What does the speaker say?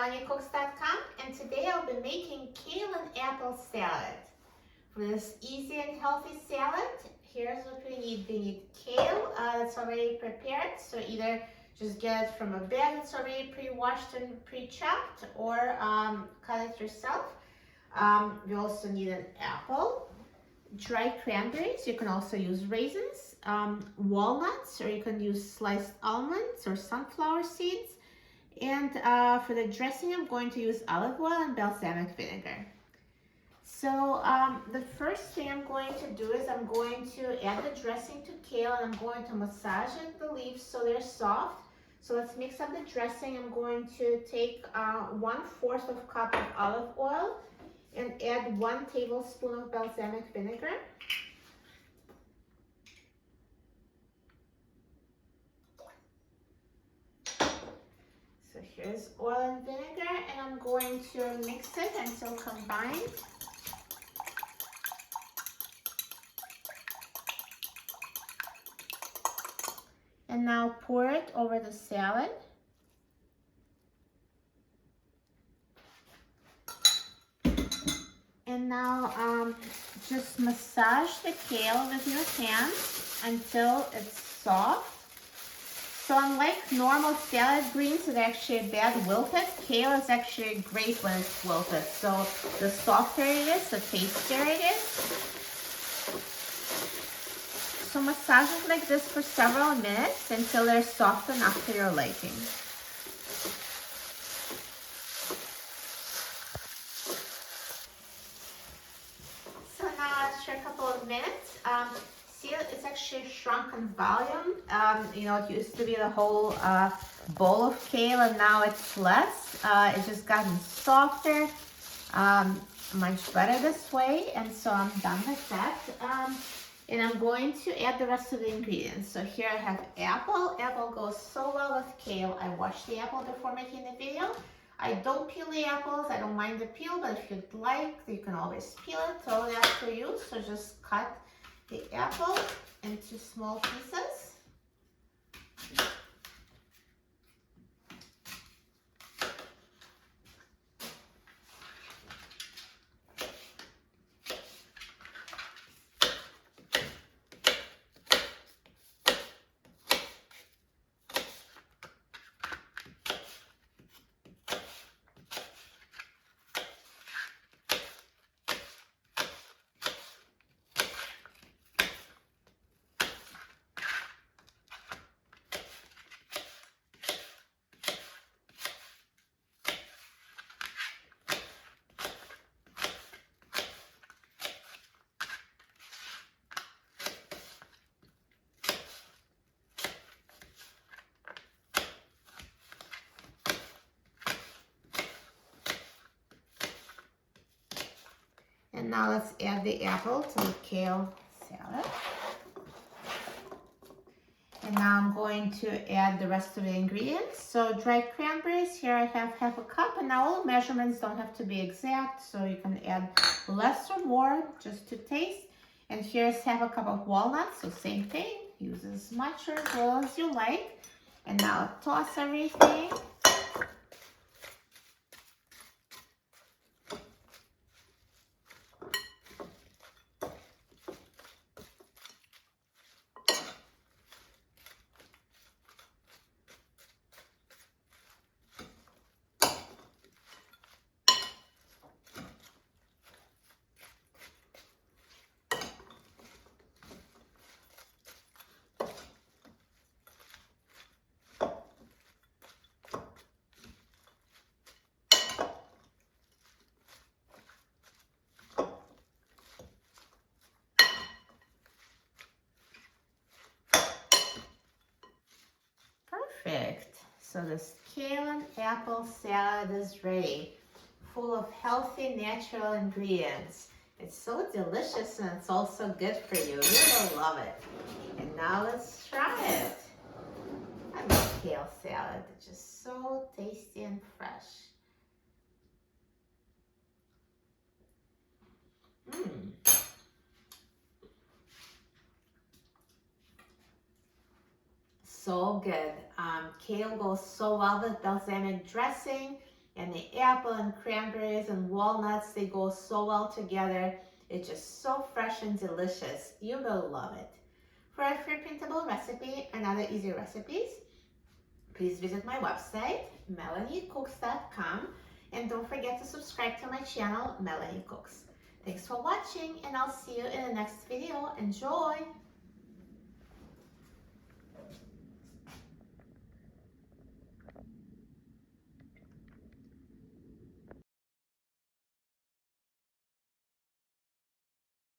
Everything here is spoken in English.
MelanieCooks.com, and today I'll be making kale and apple salad. For this easy and healthy salad, here's what we need. We need kale that's already prepared, so either just get it from a bag that's already pre-washed and pre-chopped, or cut it yourself. We also need an apple, dried cranberries, you can also use raisins, walnuts, or you can use sliced almonds or sunflower seeds. And for the dressing, I'm going to use olive oil and balsamic vinegar. So the first thing I'm going to do is I'm going to add the dressing to kale, and I'm going to massage the leaves so they're soft. So let's mix up the dressing. I'm going to take 1/4 of a cup of olive oil and add 1 tablespoon of balsamic vinegar. So here's oil and vinegar, and I'm going to mix it until combined. And now pour it over the salad. And now just massage the kale with your hands until it's soft. So unlike normal salad greens that are actually bad wilted, kale is actually great when it's wilted. So the softer it is, the tastier it is. So massage it like this for several minutes until they're soft enough to your liking. So now after a couple of minutes, see it's actually shrunk in volume. It used to be the whole bowl of kale, and now it's less. It's just gotten softer, much better this way, and so I'm done with that. And I'm going to add the rest of the ingredients. So here I have apple. Apple goes so well with kale. I washed the apple before making the video. I don't peel the apples. I don't mind the peel, but if you'd like, you can always peel it. Totally up to you. So just cut the apple into small pieces. And now let's add the apple to the kale salad. And now I'm going to add the rest of the ingredients. So dried cranberries, here I have 1/2 cup, and now all measurements don't have to be exact, so you can add less or more just to taste. And here's 1/2 cup of walnuts, so same thing, use as much or as little as you like. And now toss everything. Perfect. So this kale and apple salad is ready, full of healthy natural ingredients. It's so delicious, and it's also good for you. You'll love it. And now let's try it. I love kale salad. It's just so tasty and fresh. So good. Kale goes so well with balsamic dressing. And the apple and cranberries and walnuts, they go so well together. It's just so fresh and delicious. You will love it. For a free printable recipe and other easy recipes, please visit my website, melaniecooks.com, and don't forget to subscribe to my channel, Melanie Cooks. Thanks for watching, and I'll see you in the next video. Enjoy!